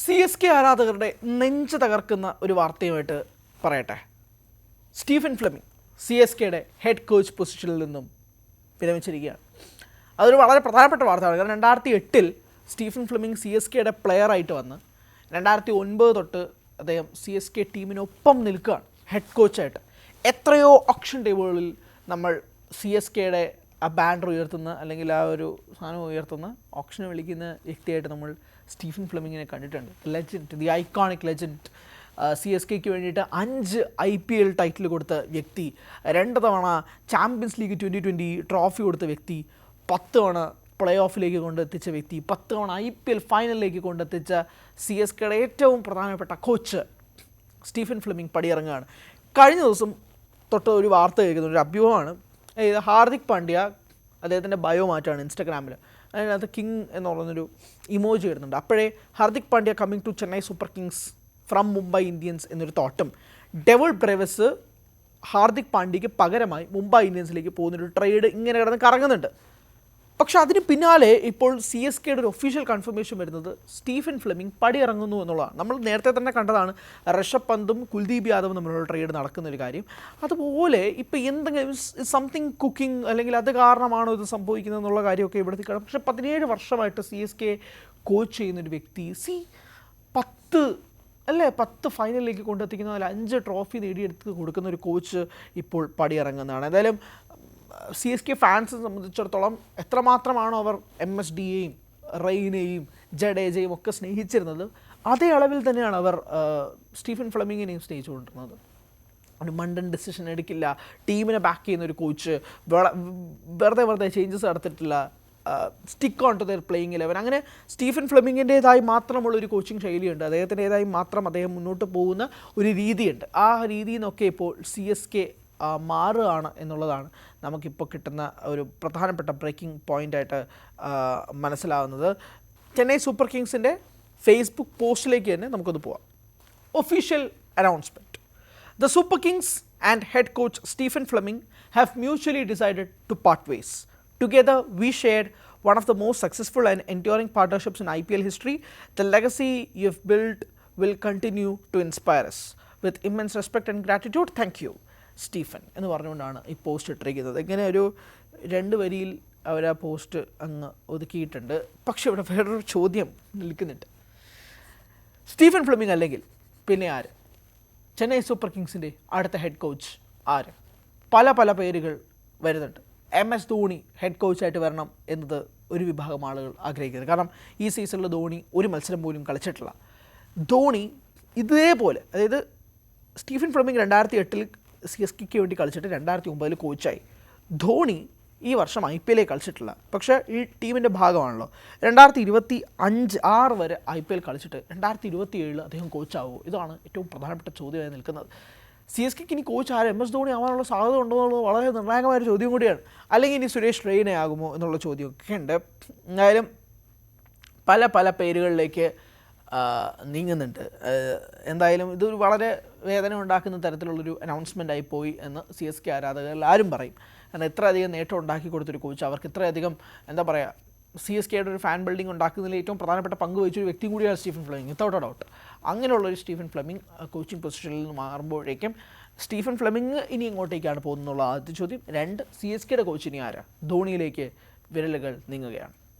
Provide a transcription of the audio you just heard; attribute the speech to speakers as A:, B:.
A: C S K ആരാധകരുടെ നെഞ്ച് തകർക്കുന്ന ഒരു വാർത്തയുമായിട്ട് പറയട്ടെ. സ്റ്റീഫൻ ഫ്ലെമിംഗ് സി എസ് കെയുടെ ഹെഡ് കോച്ച് പൊസിഷനിൽ നിന്നും വിരമിച്ചിരിക്കുകയാണ്. അതൊരു വളരെ പ്രധാനപ്പെട്ട വാർത്തയാണ്. കാരണം 2008 സ്റ്റീഫൻ ഫ്ലെമിംഗ് സി എസ് കെയുടെ പ്ലെയറായിട്ട് വന്ന് 2009 തൊട്ട് അദ്ദേഹം സി എസ് കെ ടീമിനൊപ്പം നിൽക്കുകയാണ് ഹെഡ് കോച്ചായിട്ട്. എത്രയോ ഓപ്ഷൻ ടേബിളുകളിൽ നമ്മൾ സി എസ് കെയുടെ ആ ബാനർ ഉയർത്തുന്ന അല്ലെങ്കിൽ ആ ഒരു സാധനം ഉയർത്തുന്ന ഓപ്ഷനെ വിളിക്കുന്ന വ്യക്തിയായിട്ട് നമ്മൾ സ്റ്റീഫൻ ഫ്ലെമിങ്ങിനെ കണ്ടിട്ടുണ്ട്. Legend, the iconic legend. C S കെക്ക് വേണ്ടിയിട്ട് 5 IPL ടൈറ്റിൽ കൊടുത്ത വ്യക്തി, 2 തവണ ചാമ്പ്യൻസ് ലീഗ് 2020 ട്രോഫി കൊടുത്ത വ്യക്തി, 10 തവണ പ്ലേ ഓഫിലേക്ക് കൊണ്ടെത്തിച്ച വ്യക്തി, 10 തവണ IPL ഫൈനലിലേക്ക് കൊണ്ടെത്തിച്ച സി എസ് കെയുടെ ഏറ്റവും പ്രധാനപ്പെട്ട കോച്ച് സ്റ്റീഫൻ ഫ്ലെമിംഗ് പടിയിറങ്ങുകയാണ്. കഴിഞ്ഞ ദിവസം തൊട്ട് ഒരു വാർത്ത കേൾക്കുന്ന ഒരു അഭ്യൂഹമാണ്. ഹാർദിക് പാണ്ഡ്യ അദ്ദേഹത്തിൻ്റെ ബയോ മാറ്റാണ് ഇൻസ്റ്റാഗ്രാമിൽ. അതിനകത്ത് കിങ് എന്ന് പറയുന്നൊരു ഇമോജി വരുന്നുണ്ട്. അപ്പോഴേ Hardik Pandya coming to Chennai Super Kings from Mumbai Indians എന്നൊരു തോട്ടും, ഡെവിൾ ബ്രേവ്സ് ഹാർദിക് പാണ്ഡ്യയ്ക്ക് പകരമായി മുംബൈ ഇന്ത്യൻസിലേക്ക് പോകുന്നൊരു ട്രേഡ് ഇങ്ങനെ കിടന്ന് കറങ്ങുന്നുണ്ട്. പക്ഷേ അതിന് പിന്നാലെ ഇപ്പോൾ സി എസ് കെയുടെ ഒരു ഒഫീഷ്യൽ കൺഫർമേഷൻ വരുന്നത് സ്റ്റീഫൻ ഫ്ലെമിംഗ് പടിയിറങ്ങുന്നു എന്നുള്ളതാണ്. നമ്മൾ നേരത്തെ തന്നെ കണ്ടതാണ് ഋഷഭ് പന്തും കുൽദീപ് യാദവും തമ്മിലുള്ള ട്രേഡ് നടക്കുന്നൊരു കാര്യം. അതുപോലെ ഇപ്പോൾ എന്തെങ്കിലും സംതിങ് കുക്കിംഗ് അല്ലെങ്കിൽ അത് കാരണമാണോ ഇത് സംഭവിക്കുന്നത് എന്നുള്ള കാര്യമൊക്കെ ഇവിടുത്തെ കാണാം. പക്ഷേ 17 വർഷമായിട്ട് സി എസ് കെ കോച്ച് ചെയ്യുന്നൊരു വ്യക്തി, 10 ഫൈനലിലേക്ക് കൊണ്ടെത്തിക്കുന്ന, അതിൽ 5 ട്രോഫി നേടിയെടുത്ത് കൊടുക്കുന്ന ഒരു കോച്ച് ഇപ്പോൾ പടിയിറങ്ങുന്നതാണ്. എന്തായാലും സി എസ് കെ ഫാൻസിനെ സംബന്ധിച്ചിടത്തോളം എത്രമാത്രമാണോ അവർ MSDയെയും റെയ്നെയും ജഡേജയും ഒക്കെ സ്നേഹിച്ചിരുന്നത്, അതേ അളവിൽ തന്നെയാണ് അവർ സ്റ്റീഫൻ ഫ്ലെമിങ്ങിനെയും സ്നേഹിച്ചുകൊണ്ടിരുന്നത്. ഒരു മണ്ടൻ ഡിസിഷൻ എടുക്കില്ല, ടീമിനെ ബാക്ക് ചെയ്യുന്ന ഒരു കോച്ച്, വെറുതെ ചേഞ്ചസ് നടത്തിയിട്ടില്ല, stick on to their playing 11. അങ്ങനെ സ്റ്റീഫൻ ഫ്ലെമിങ്ങിൻ്റേതായി മാത്രമുള്ളൊരു കോച്ചിങ് ശൈലിയുണ്ട്, അദ്ദേഹത്തിൻ്റേതായി മാത്രം അദ്ദേഹം മുന്നോട്ട് പോകുന്ന ഒരു രീതിയുണ്ട്. ആ രീതിയിൽ നിന്നൊക്കെ ഇപ്പോൾ സി എസ് കെ മാറുകയാണ് എന്നുള്ളതാണ് നമുക്കിപ്പോൾ കിട്ടുന്ന ഒരു പ്രധാനപ്പെട്ട ബ്രേക്കിംഗ് പോയിൻ്റായിട്ട് മനസ്സിലാവുന്നത്. ചെന്നൈ സൂപ്പർ കിങ്സിൻ്റെ ഫേസ്ബുക്ക് പോസ്റ്റിലേക്ക് തന്നെ നമുക്കൊന്ന് പോവാം. Official announcement: the super Kings and head coach Stephen Fleming have mutually decided to part ways. Together, we shared one of the most successful and enduring partnerships in IPL history. The legacy you've built will continue to inspire us. With immense respect and gratitude, thank you, Stephen എന്ന് പറഞ്ഞുകൊണ്ടാണ് ഈ post ഇട്ടിരിക്കുന്നത്. ഇങ്ങനെ ഒരു 2 വരിയിൽ അവർ ആ post അങ്ങ് ഒതുക്കിയിട്ടുണ്ട്. പക്ഷേ ഇവിടെ വേറൊരു ചോദ്യം നിൽക്കുന്നുണ്ട്. സ്റ്റീഫൻ ഫ്ലെമിംഗ് അല്ലെങ്കിൽ പിന്നെ ആര്? ചെന്നൈ സൂപ്പർ കിങ്സിൻ്റെ അടുത്ത ഹെഡ് കോച്ച് ആര്? പല പേരുകൾ വരുന്നുണ്ട്. MS ധോണി ഹെഡ് കോച്ചായിട്ട് വരണം എന്നത് ഒരു വിഭാഗം ആളുകൾ ആഗ്രഹിക്കുന്നത്. കാരണം ഈ സീസണിൽ ധോണി ഒരു മത്സരം പോലും കളിച്ചിട്ടില്ല. ധോണി ഇതേപോലെ, അതായത് സ്റ്റീഫൻ ഫ്ലെമിംഗ് 2008 സി എസ് കെക്ക് വേണ്ടി കളിച്ചിട്ട് 2009 കോച്ചായി. ധോണി ഈ വർഷം IPL കളിച്ചിട്ടില്ല, പക്ഷേ ഈ ടീമിൻ്റെ ഭാഗമാണല്ലോ. 2025-6 വരെ IPL കളിച്ചിട്ട് 2027 അദ്ദേഹം കോച്ചാവുമോ? ഇതാണ് ഏറ്റവും പ്രധാനപ്പെട്ട ചോദ്യമായി നിൽക്കുന്നത്. സി എസ് കെക്ക് ഇനി കോച്ച് ആര്? MS ധോണി ആവാനുള്ള സാധ്യത ഉണ്ടോ എന്നുള്ളത് വളരെ നിർണായകമായൊരു ചോദ്യം കൂടിയാണ്. അല്ലെങ്കിൽ ഇനി സുരേഷ് റെയ്ന ആകുമോ എന്നുള്ള ചോദ്യമൊക്കെ ഉണ്ട്. എന്തായാലും പല പേരുകളിലേക്ക് നീങ്ങുന്നുണ്ട്. എന്തായാലും ഇതൊരു വളരെ വേദന ഉണ്ടാക്കുന്ന തരത്തിലുള്ളൊരു അനൗൺസ്മെൻ്റ് ആയിപ്പോയി എന്ന് സി എസ് കെ ആരാധകർ എല്ലാവരും പറയും. കാരണം ഇത്രയധികം നേട്ടം ഉണ്ടാക്കി കൊടുത്തൊരു കോച്ച്, അവർക്ക് ഇത്രയധികം സി എസ് കെയുടെ ഒരു ഫാൻ ബിൽഡിംഗ് ഉണ്ടാക്കുന്നതിൽ ഏറ്റവും പ്രധാനപ്പെട്ട പങ്ക് വഹിച്ചൊരു വ്യക്തി കൂടിയാണ് Stephen Fleming, without A doubt. അങ്ങനെയുള്ളൊരു സ്റ്റീഫൻ ഫ്ലെമിംഗ് കോച്ചിങ് പൊസിഷനിൽ നിന്ന് മാറുമ്പോഴേക്കും സ്റ്റീഫൻ ഫ്ലെമിംഗ് ഇനി എങ്ങോട്ടേക്കാണ് പോകുന്നുള്ള ആദ്യത്തെ ചോദ്യം. 2, സി എസ് കെയുടെ കോച്ച് ഇനി ആരാ? ധോണിയിലേക്ക് വിരലുകൾ നീങ്ങുകയാണ്.